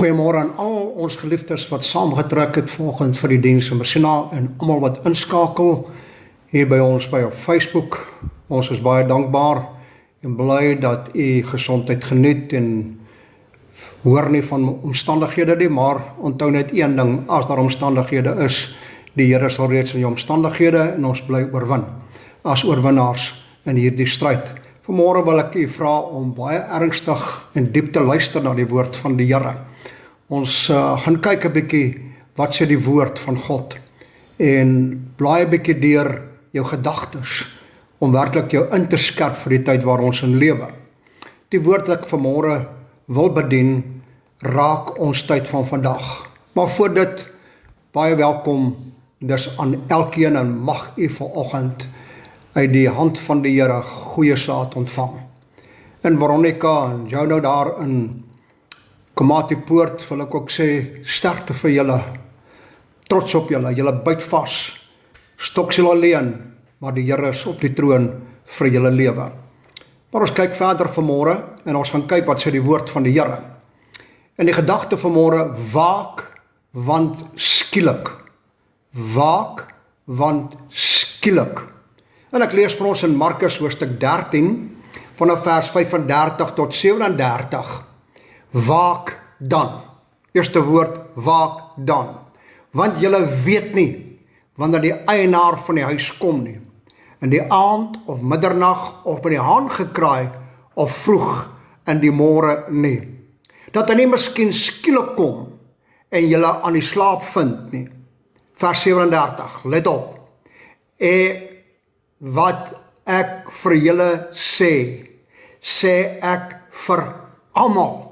Goeiemôre aan al ons geliefdes wat saamgetrek het vanoggend vir die diens in Messina en almal wat inskakel hier by ons op Facebook. Ons is baie dankbaar en bly dat u gesondheid geniet en hoor nie van omstandighede nie, maar onthou net een ding, as daar omstandighede is, die Here sal reeds in die omstandighede en ons bly oorwin as oorwinnaars in hierdie stryd. Vanmôre wil ek u vra om baie ernstig en diep te luister na die woord van die Here. Ons gaan kyk 'n bietjie wat sê die woord van God en blaai 'n bietjie deur jou gedagtes om werklik jou in te skerp vir die tyd waar ons in lewe. Die woord wat ek vanmôre wil bedien raak ons tyd van vandag. Maar voor dit baie welkom dis aan elkeen en mag u vanoggend uit die hand van die Here goeie saad ontvang. En Veronica en jou nou daar in Komati Poort wil ek ook sê sterkte vir julle, trots op julle, julle byt vas, stoksel alleen, maar die Here is op die troon vir julle lewe. Maar ons kyk verder vanmôre en ons gaan kyk wat sê die woord van die Here. En die gedagte vanmôre, waak want skielik. Waak want skielik. En ek lees vir ons in Markus hoofstuk 13 vanaf vers 35 tot 37. Waak dan. Eerste woord, waak dan. Want julle weet nie wanneer die eienaar van die huis kom nie. In die aand of middernag of by die haan gekraai of vroeg in die môre nie. Dat hy nie miskien skielik kom en julle aan die slaap vind nie. Vers 37, let op. Wat ek vir julle sê, sê ek vir almal.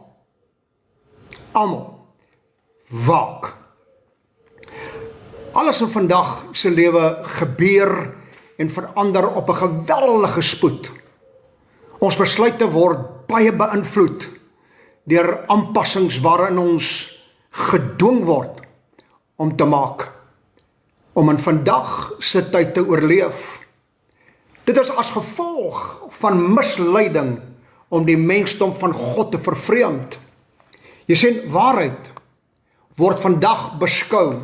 Almal. Waak. Alles in vandag se lewe gebeur en verander op 'n geweldige spoed. Ons besluite word baie beïnvloed deur aanpassings waarin ons gedwing word om te maak, om in vandag se tyd te oorleef. Dit is as gevolg van misleiding om die mensdom van God te vervreemd. Jy sien, waarheid word vandag beskou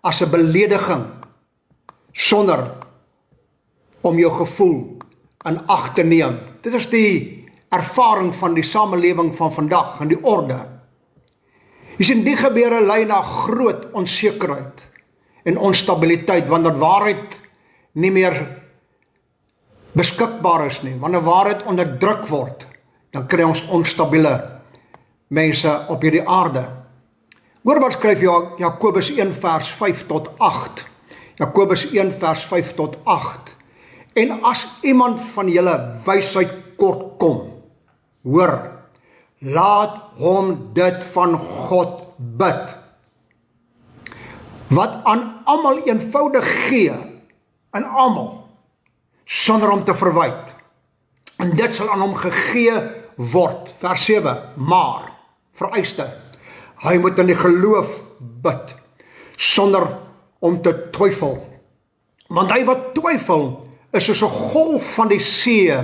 as 'n belediging sonder om jou gevoel in ag te neem. Dit is die ervaring van die samelewing van vandag en die orde. Jy sien, die gebeure lei na groot onsekerheid en onstabiliteit wanneer waarheid nie meer beskikbaar is nie. Wanneer waarheid onderdruk word, dan kry ons onstabiele mense op hierdie aarde. Hoor wat skryf Jakobus 1 vers 5 tot 8. Jakobus 1 vers 5 tot 8. En as iemand van julle wysheid kort kom, hoor, laat hom dit van God bid, wat aan almal eenvoudig gee, aan almal, sonder om te verwyd. En dit sal aan hom gegee word. Vers 7, maar, vereiste, hy moet in die geloof bid, sonder om te twyfel. Want hy wat twyfel, is soos 'n golf van die see,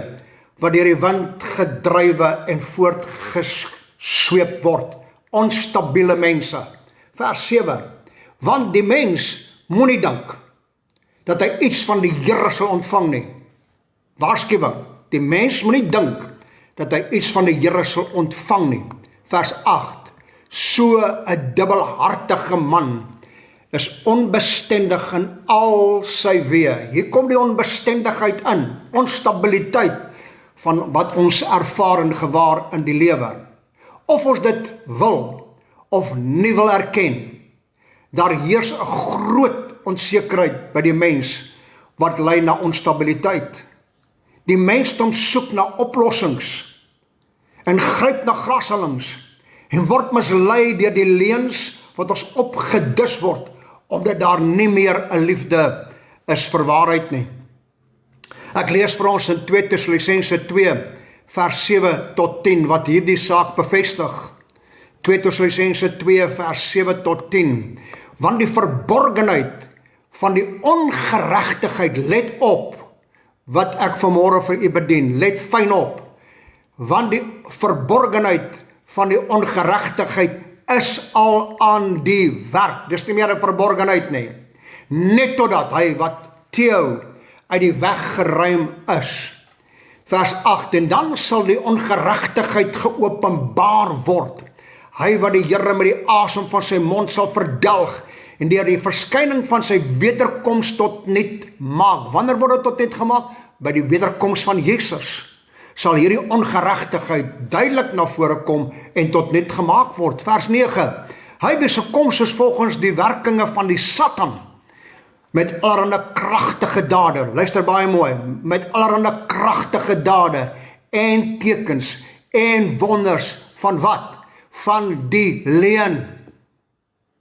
wat deur die wind gedrywe en voortgesweep word. Onstabiele mense. Vers 7, want die mens moenie dink, dat hy iets van die Here sal ontvang nie. Waarskuwing, die mens moenie dink, dat hy iets van die Here sal ontvang nie. Vers 8, so 'n dubbelhartige man is onbestendig in al sy weë. Hier kom die onbestendigheid in, onstabiliteit van wat ons ervaar en gewaar in die lewe. Of ons dit wil of nie wil erken, daar heers 'n groot onsekerheid by die mens wat lei na onstabiliteit. Die mensdom soek na oplossings en gryp na grashallings en word mislei deur die leuns wat ons opgedis word, omdat daar nie meer 'n liefde is vir waarheid nie. Ek lees vir ons in 2 Tessalonisense 2 vers 7 tot 10 wat hierdie saak bevestig. 2 Tessalonisense 2 vers 7 tot 10. Want die verborgenheid van die ongeregtigheid, let op wat ek vanmôre vir u bedien, let fyn op, want die verborgenheid van die ongeregtigheid is al aan die werk. Dis nie meer 'n verborgenheid nie. Net totdat hy wat Theo uit die weg geruim is. Vers 8, en dan sal die ongeregtigheid geopenbaar word. Hy wat die Here met die asem van sy mond sal verdelg en deur die verskyning van sy wederkoms tot nut maak. Wanneer word dit tot nut gemaak? By die wederkoms van Jesus sal hierdie ongeregtigheid duidelik na vore kom en tot nut gemaak word. Vers 9, hy wie se koms is volgens die werkinge van die Satan, met allerhande kragtige dade, luister baie mooi, met allerhande kragtige dade en tekens en wonders van wat? Van die leuen.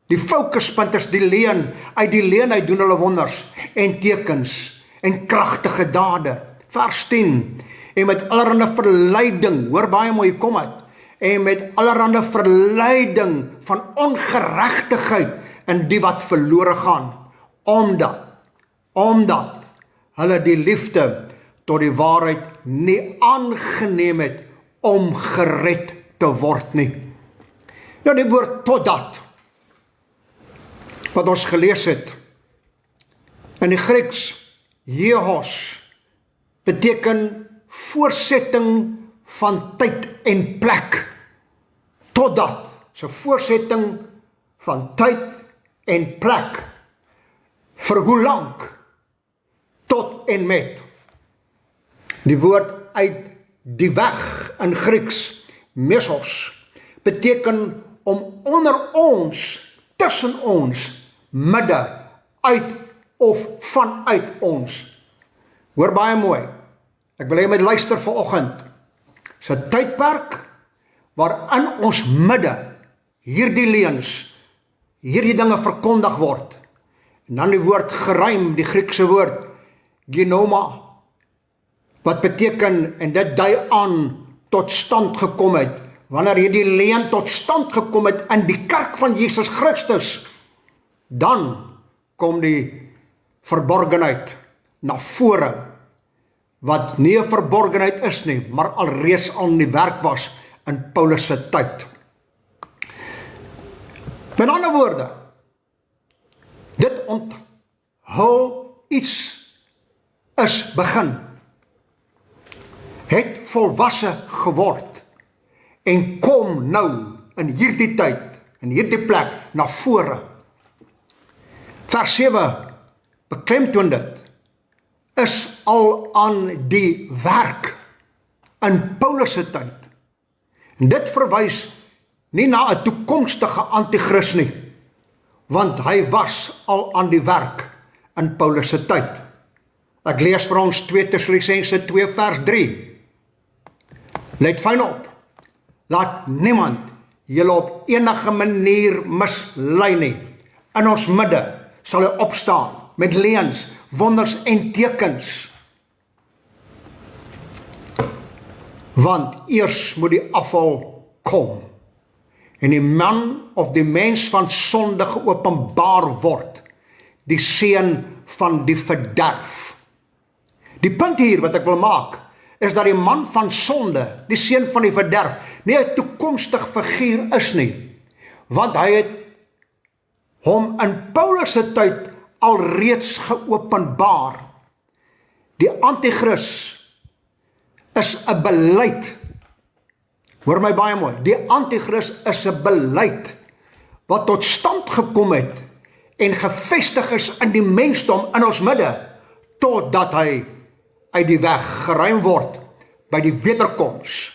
Die fokuspunt is die leuen. Uit die leuen uit doen hulle wonders en tekens en kragtige dade. Vers 10, en met allerhande verleiding, hoor baie mooi, kom uit, en met allerhande verleiding van ongeregtigheid in die wat verlore gaan, omdat hulle die liefde tot die waarheid nie aangeneem het om gered te word nie. Nou die woord totdat, wat ons gelees het, in die Grieks, Jehos, beteken voorsetting van tyd en plek. Totdat, so voorsetting van tyd en plek. Vir hoe lank? Tot en met. Die woord uit die weg in Grieks, mesos, beteken om onder ons, tussen ons, midde, uit of vanuit ons. Hoor baie mooi, ek wil hê met luister vanoggend, is 'n tydperk waarin ons midde, hierdie leuns, hierdie dinge verkondig word. En dan die woord geruim, die Griekse woord, genoma, wat beteken, en dit dui aan, tot stand gekom het, wanneer hierdie leuen tot stand gekom het in die kerk van Jesus Christus, dan kom die verborgenheid na vore, wat nie 'n verborgenheid is nie, maar alreeds al in die werk was in Paulus se tyd. Met ander woorde, dit onthul iets is begin, het volwasse geword, en kom nou in hierdie tyd, in hierdie plek, na vore. Vers 7, beklemtoon dit, is al aan die werk in Paulus se tyd. En dit verwys nie na 'n toekomstige anti-kris nie, want hy was al aan die werk in Paulus se tyd. Ek lees vir ons 2 Tessalonisense 2 vers 3. Let fyn op, laat niemand julle op enige manier mislei nie. In ons midde sal hy opstaan met leuns, wonders en tekens. Want eers moet die afval kom en die man of die mens van sonde geopenbaar word, die seun van die verderf. Die punt hier wat ek wil maak, is dat die man van sonde, die seun van die verderf, nie 'n toekomstige figuur is nie, want hy het hom in Paulus se tyd alreeds geopenbaar. Die anti-kris is 'n beleid. Hoor my baie mooi. Die anti-kris is 'n beleid wat tot stand gekom het en gevestig is in die mensdom in ons midde, totdat hy uit die weg geruim word by die wederkoms.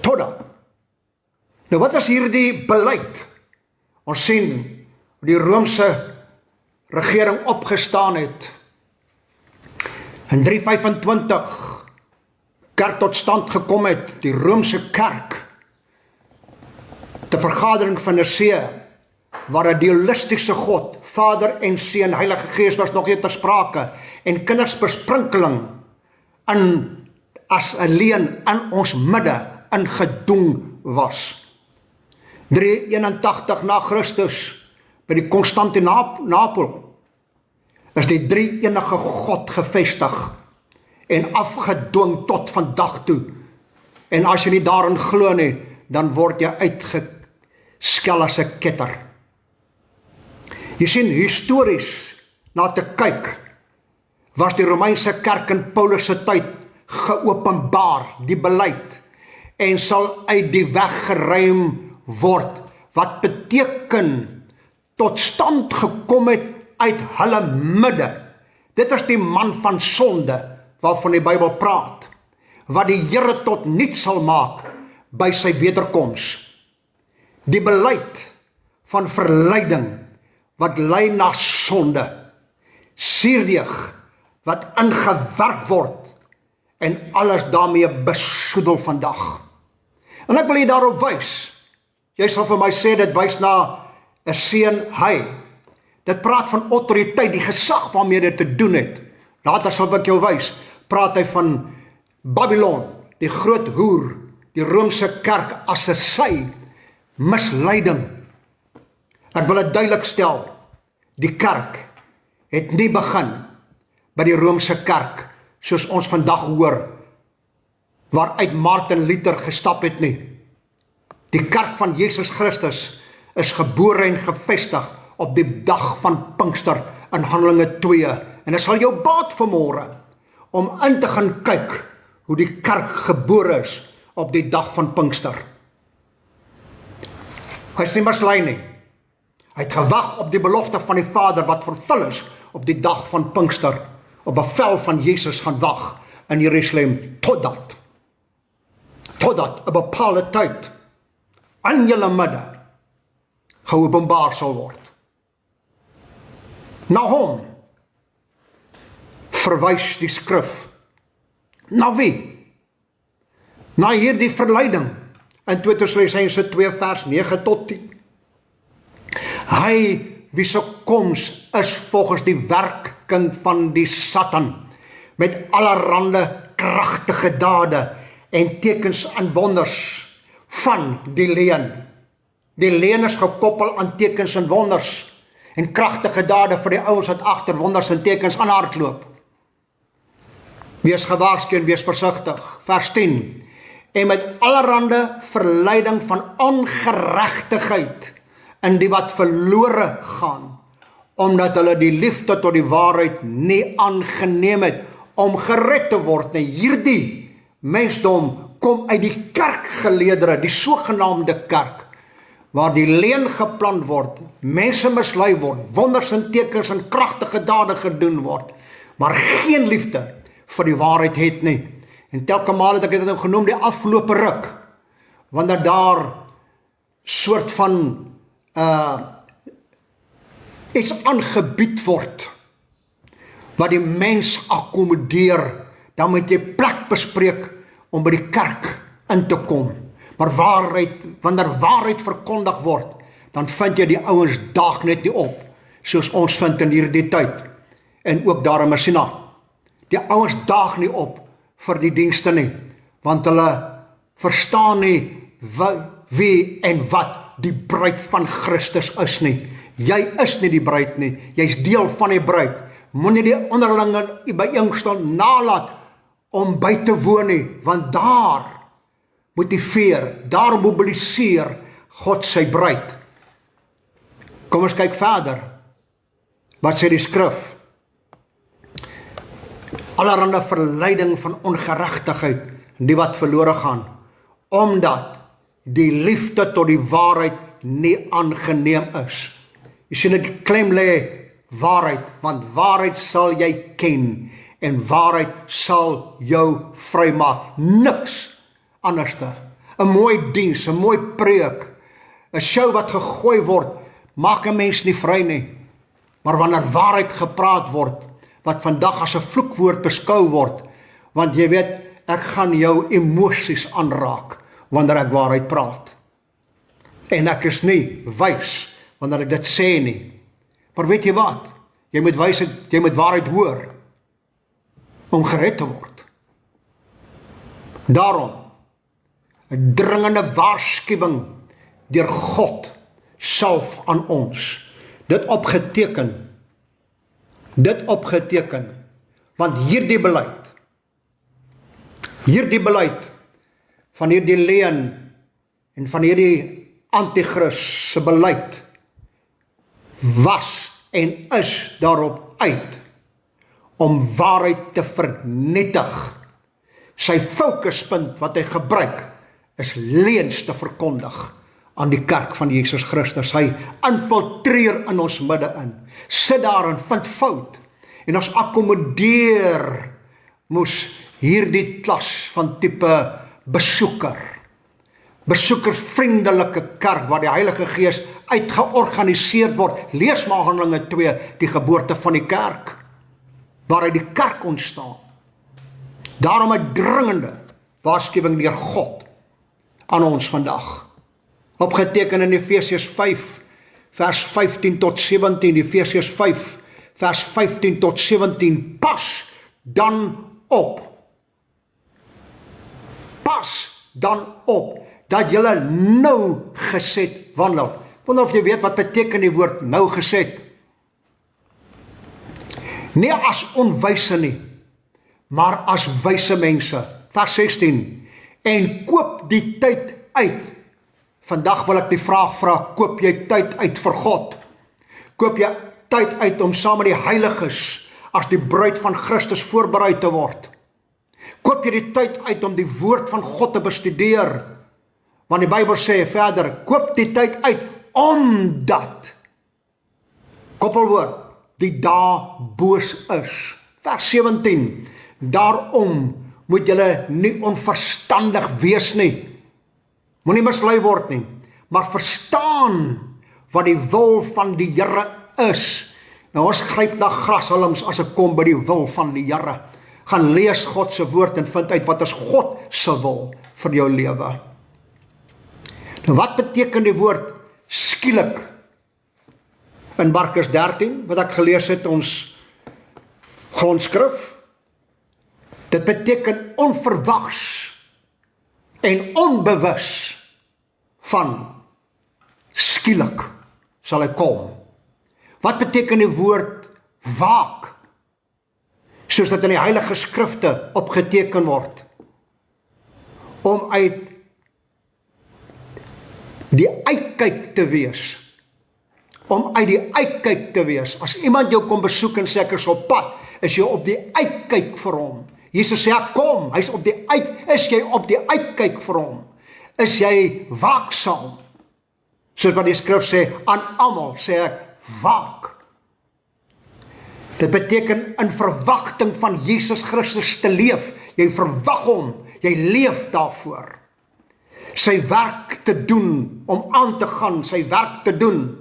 Totdat. Nou wat is hierdie beleid? Ons sien die Romeinse regering opgestaan het. In 325 kerk tot stand gekom het, die Romeinse kerk, de vergadering van Nicea, waar 'n dualistiese God, Vader en Seun, Heilige Gees was nog nie ter sprake, en kinders besprinkeling as 'n leuen in ons midde ingedoen was. 381 na Christus, by die Konstantinopel, is die drie enige God gevestig en afgedwing tot vandag toe. En as jy nie daarin glo nie, dan word jy skel as 'n ketter. Jy sien, histories na te kyk, was die Romeinse kerk in Paulus se tyd geopenbaar, die beleid, en sal uit die weg geruim word, wat beteken tot stand gekom het uit hulle midde. Dit is die man van sonde, waarvan die Bybel praat, wat die Here tot niet sal maak by sy wederkoms. Die beleid van verleiding, wat lei na sonde, suurdeeg, wat ingewerk word, en alles daarmee besoedel vandag. En ek wil jy daarop wys. Jy sal vir my sê, dit wys na 'n seun hy. Dit praat van autoriteit, die gesag waarmee dit te doen het. Later sal ek jou wys, praat hy van Babylon, die groot hoer, die Romeinse kerk as 'n sy, misleiding. Ek wil dit duidelik stel, die kerk het nie begin by die Romeinse kerk, soos ons vandag hoor, waaruit Martin Luther gestap het nie. Die kerk van Jesus Christus is gebore en gevestig op die dag van Pinkster in Handelinge 2. En dit sal jou baat vanmôre om in te gaan kyk hoe die kerk gebore is op die dag van Pinkster. Hy is nie mislei nie. Hy het gewag op die belofte van die Vader wat vervul is op die dag van Pinkster, op bevel van Jesus gaan wag in Jerusalem totdat 'n bepaalde tyd in julle midde geopenbaar sal word. Na hom verwys die skrif. Na wie? Na hierdie verleiding in 2 Tessalonisense 2 vers 9 tot 10. Hy wie se koms is volgens die werking van die Satan, met allerhande kragtige dade en tekens en wonders van die leuen. Die leuen is gekoppel aan tekens en wonders en kragtige dade vir die ouens wat agter wonders en tekens aanhardloop. Wees gewaarsku en wees versigtig. Vers 10. En met allerhande verleiding van ongeregtigheid in die wat verlore gaan, omdat hulle die liefde tot die waarheid nie aangeneem het om gered te word. Nee, hierdie mensdom kom uit die kerkgeleedere, die sogenaamde kerk, waar die leuen geplant word, mense mislei word, wonders en tekens en kragtige dade gedoen word, maar geen liefde vir die waarheid het nie. En telke maal het ek dit nou genoem, die afgelope ruk, wanneer daar soort van iets aangebied word, wat die mens akkommodeer, dan moet jy plek bespreek om by die kerk in te kom. Maar wanneer waarheid verkondig word, dan vind jy die ouens daag net nie op, soos ons vind in hierdie tyd, en ook daar in Messina. Die ouens daag nie op vir die dienste nie, want hulle verstaan nie wie en wat die bruid van Christus is nie. Jy is nie die bruid nie, jy is deel van die bruid. Moenie die onderlinge byeenkomste nalat om by te woon nie, want daar motiveer, daar mobiliseer God sy bruid. Kom ons kyk verder. Wat sê die skrif? Allerhande verleiding van ongeregtigheid, die wat verlore gaan, omdat die liefde tot die waarheid nie aangeneem is. Jy sien, ek klem lê waarheid, want waarheid sal jy ken, en waarheid sal jou vrymaak. Niks anderste. 'n mooi diens, 'n mooi preek, 'n show wat gegooi word, maak 'n mens nie vry nie. Maar wanneer waarheid gepraat word, wat vandag as 'n vloekwoord beskou word, want jy weet, ek gaan jou emosies aanraak, wanneer ek waarheid praat. En ek is nie wys, wanneer ek dit sê nie. Maar weet jy wat? Jy moet waarheid hoor, om gered te word. Daarom, 'n dringende waarskuwing deur God self aan ons. Dit opgeteken, want hierdie beleid van hierdie leuen en van hierdie Antichrist se beleid was en is daarop uit om waarheid te vernietig. Sy fokuspunt wat hy gebruik is leuns te verkondig aan die kerk van Jesus Christus. Hy infiltreer in ons midde in, sit daar en vind fout, en ons akkommodeer moes hierdie klas van tipe besoekersvriendelike kerk, waar die Heilige Gees uitgeorganiseerd word. Lees maar Handelinge 2, die geboorte van die kerk, waaruit die kerk ontstaan. Daarom 'n dringende waarskuwing deur God aan ons vandag. Opgeteken in Efesiërs 5, vers 15 tot 17, Efesiërs 5, vers 15 tot 17, pas dan op. Pas dan op, dat julle nou geset wandel. Wonder of jy weet wat beteken die woord nou geset. Nie as onwyse nie, maar as wyse mense. Vers 16, en koop die tyd uit. Vandag wil ek die vraag vra, koop jy tyd uit vir God? Koop jy tyd uit om saam met die heiliges as die bruid van Christus voorberei te word? Koop jy die tyd uit om die woord van God te bestudeer? Want die Bybel sê verder, koop die tyd uit, omdat, koppelwoord, die dae boos is. Vers 17, daarom moet julle nie onverstandig wees nie. Moenie mislei word nie, maar verstaan wat die wil van die Here is. Nou ons gryp na grashalms as ek kom by die wil van die Here. Gaan lees God se woord en vind uit wat is God se wil vir jou lewe. Nou wat beteken die woord skielik? In Markus 13, wat ek gelees het, ons grondskrif, dit beteken onverwags en onbewus van skielik sal hy kom. Wat beteken die woord waak? Soos dit in die Heilige Skrifte opgeteken word, om uit die uitkyk te wees. Om uit die uitkyk te wees. As iemand jou kom besoek en sê ek is op pad, is jy op die uitkyk vir hom. Jesus sê, ja, kom, is jy op die uitkyk vir hom? Is jy waaksaam? Soos wat die skrif sê, aan almal sê ek, waak. Dit beteken in verwagting van Jesus Christus te leef. Jy verwag hom, jy leef daarvoor. Sy werk te doen, om aan te gaan, sy werk te doen.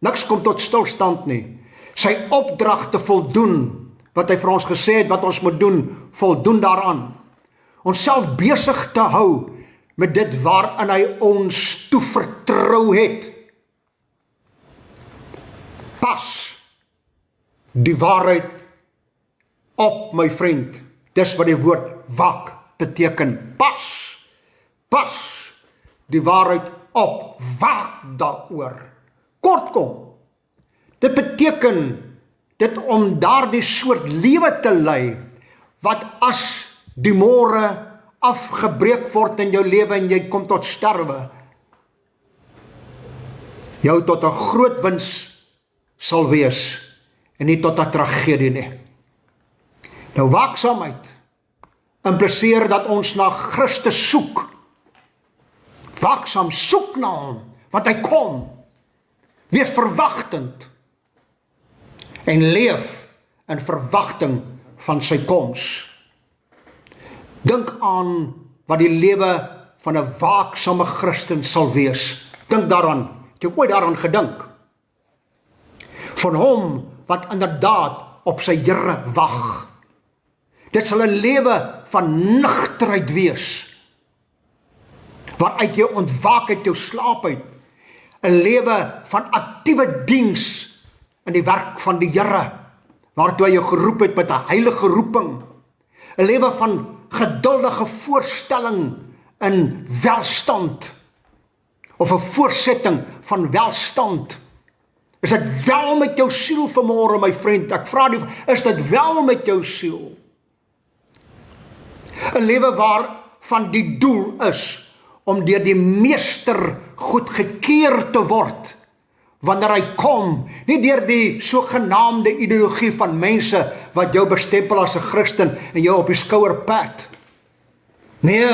Niks kom tot stilstand nie. Sy opdrag te voldoen, wat hy vir ons gesê het, wat ons moet doen, voldoen daaraan. Ons self besig te hou, met dit waarin hy ons toevertrou het. Pas die waarheid op, my vriend. Dis wat die woord waak beteken. Pas die waarheid op, waak daaroor. Kortkom, dit beteken dit om daardie soort lewe te lei, wat as die môre afgebreek word in jou lewe en jy kom tot sterwe, jou tot 'n groot wins sal wees, en nie tot 'n tragedie nie. Nou waaksaamheid impliseer dat ons na Christus soek. Waaksaam soek na hom, want hy kom. Wees verwagtend en leef in verwagting van sy koms. Dink aan wat die lewe van 'n waaksame Christen sal wees. Dink daaraan. Ek het ooit daaraan gedink. Van hom wat inderdaad op sy Here wag. Dit sal 'n lewe van nugterheid wees, waaruit jy ontwaak uit jou slaap uit. 'n lewe van aktiewe diens in die werk van die Here, waartoe hy jou geroep het met 'n heilige roeping. 'n lewe van geduldige voorstelling in welstand, of 'n voorsetting van welstand. Is dit wel met jou siel vanmôre, my vriend? Ek vra die, is dit wel met jou siel? 'n lewe waarvan die doel is om deur die meester goedgekeur te word, wanneer hy kom, nie deur die sogenaamde ideologie van mense, wat jou bestempel as 'n Christen, en jou op die skouer pat. Nee,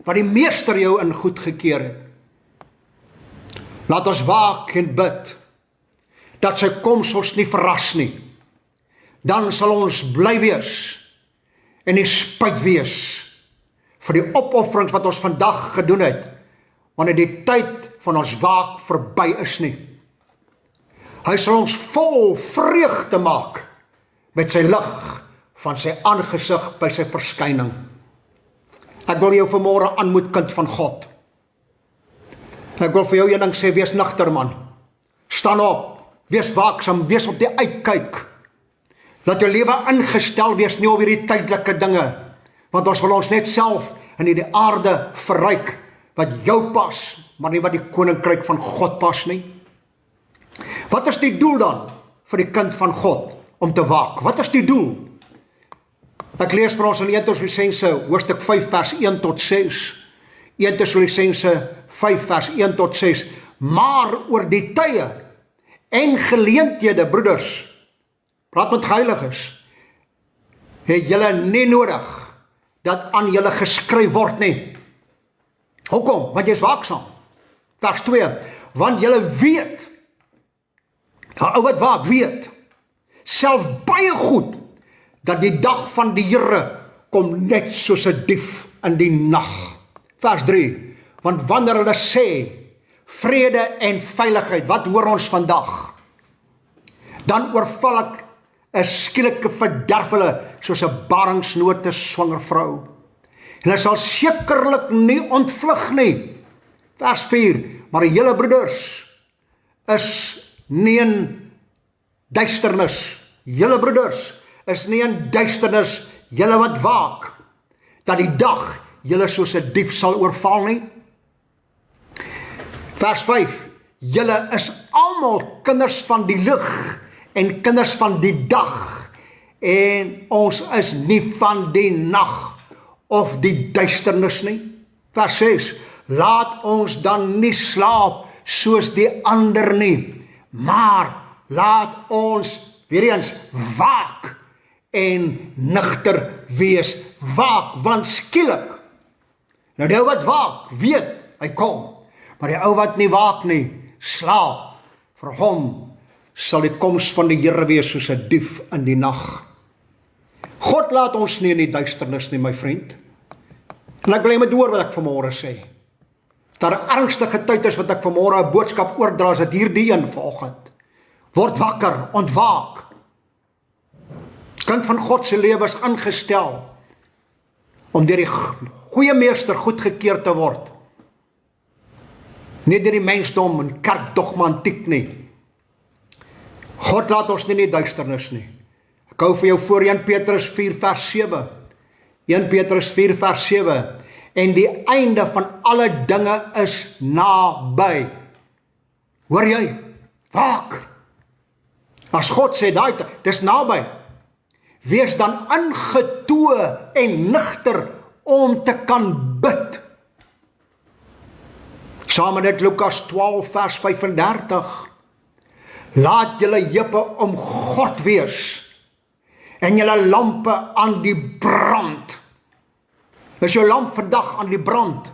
wat die meester jou in goedgekeur het. Laat ons waak en bid, dat sy koms ons nie verras nie. Dan sal ons bly wees, en nie spyt wees, vir die opofferings wat ons vandag gedoen het, wanneer die tyd van ons waak verby is nie. Hy sal ons vol vreugde maak, met sy lig van sy aangesig by sy verskyning. Ek wil jou vanmôre aanmoed, kind van God. Ek wil vir jou een ding sê, wees nugter man. Staan op, wees waaksaam, wees op die uitkyk. Laat jou lewe ingestel wees nie op hierdie tydelike dinge, want ons wil ons net self in die aarde verryk, wat jou pas, maar nie wat die koninkryk van God pas nie. Wat is die doel dan, vir die kind van God, om te waak? Wat is die doel? Ek lees vir ons in 1 Tessalonisense, hoofstuk 5 vers 1 tot 6, 1 Tessalonisense 5 vers 1 tot 6, maar oor die tye, en geleenthede, broeders, praat met heiliges, het julle nie nodig, dat aan julle geskryf word nie. Hoekom? Want jy is waaksaam. Vers 2, want julle weet, ou wat waak, weet, self baie goed, dat die dag van die Here kom net soos 'n dief in die nag. Vers 3, want wanneer hulle sê, vrede en veiligheid, wat hoor ons vandag? Dan oorval ek 'n skielike verderf hulle, soos 'n baringsnote swanger vrou. En hy sal sekerlik nie ontvlug nie. Vers 4, maar julle broeders is nie in duisternis. Julle broeders is nie in duisternis, julle wat waak, dat die dag julle soos 'n dief sal oorval nie. Vers 5, julle is almal kinders van die lig en kinders van die dag, en ons is nie van die nag of die duisternis nie. Vers 6, laat ons dan nie slaap soos die ander nie, maar laat ons weer eens waak en nugter wees. Waak, want skielik, nou die ou wat waak, weet, hy kom, maar die ou wat nie waak nie, slaap, vir hom sal die koms van die Here wees soos 'n dief in die nag. God laat ons nie in die duisternis nie, my vriend. En ek wil jy met hoor wat ek vanmôre sê. Dat 'n ernstige tyd is wat ek vanmôre 'n boodskap oordra, is dit hierdie een vanoggend. Word wakker, ontwaak. Kind van God se lewe is aangestel om deur die goeie meester goedgekeur te word. Nie deur die mensdom en kerkdogma antiek nie. God laat ons nie in die duisternis nie. Ek hou vir jou voor 1 Petrus 4 vers 7. 1 Petrus 4 vers 7. En die einde van alle dinge is naby. Hoor jy? Waak. As God sê daai, dis naby. Wees dan ingetoe en nugter om te kan bid. Saam met dit Lukas 12 vers 35. Laat julle heupe omgord wees en julle lampe aan die brand. Is jou lamp vandag aan die brand?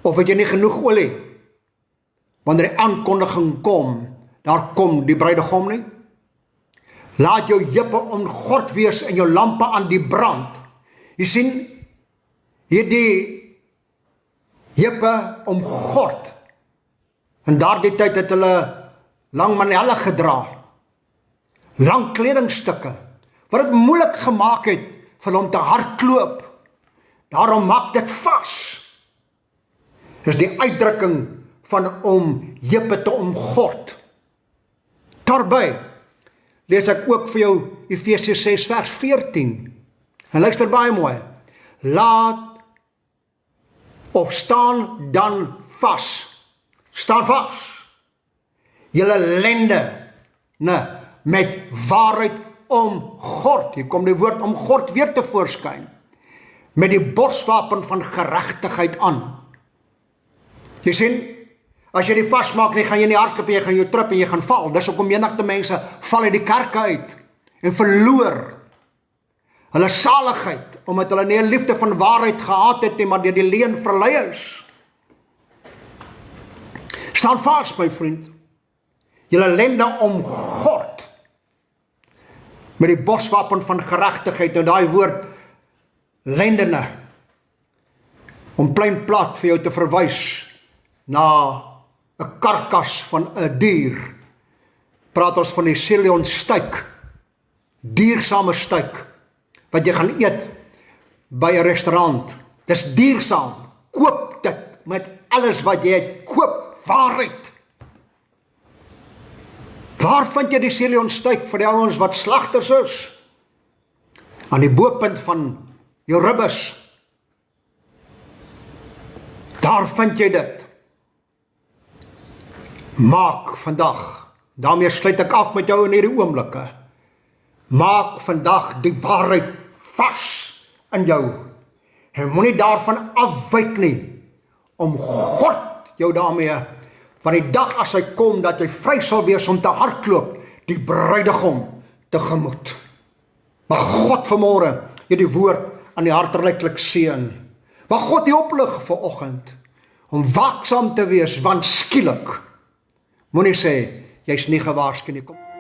Of het jy nie genoeg olie? Wanneer die aankondiging kom, daar kom die bruidegom nie. Laat jou heupe omgord wees en jou lampe aan die brand. Jy sien, hierdie heupe omgord. In daardie tyd het hulle lang manelle gedra, lang kledingstukke, wat het moeilik gemaak het vir hom te hardloop. Daarom maak dit vas. Dis die uitdrukking van om heupe te omgord. Daarby lees ek ook vir jou Efesiërs 6 vers 14. En luister baie mooi. Laat of staan dan vas. Staan vas. Julle lende, met waarheid omgord. Hier kom die woord omgord weer tevoorskyn. Met die borswapen van geregtigheid aan. Jy sien, as jy die vasmaak nie, gaan jy nie hardloop, jy gaan jou trip en jy gaan val. Dis hoekom menigte mense val uit die kerke uit en verloor hulle saligheid, omdat hulle nie 'n liefde van waarheid gehad het nie, maar deur die leuen verlei is. Staan vas, my vriend. Julle lende omgord met die borswapen van geregtigheid, en daai woord lendene, om plain plat vir jou te verwys na 'n karkas van 'n dier. Praat ons van die Sirloin-steak, diersame steak, wat jy gaan eet by 'n restaurant. Dis diersaam. Koop dit met alles wat jy het. Koop waarheid. Waar vind jy die Sirloin-steak vir die ouens wat slagters is? Aan die bopunt van jou ribbes. Daar vind jy dit. Maak vandag, daarmee sluit ek af met jou in hierdie oomblikke, maak vandag die waarheid vas in jou. En moenie daarvan afwyk nie, om God jou daarmee, van die dag as hy kom, dat jy vry sal wees om te hardloop, die bruidegom tegemoet. Maar God vanmôre het die woord aan die hart ryklik seën. Maar God die oplig vanoggend, om waaksaam te wees, want skielik, moenie sê, jy's nie gewaarsku nie. Kom.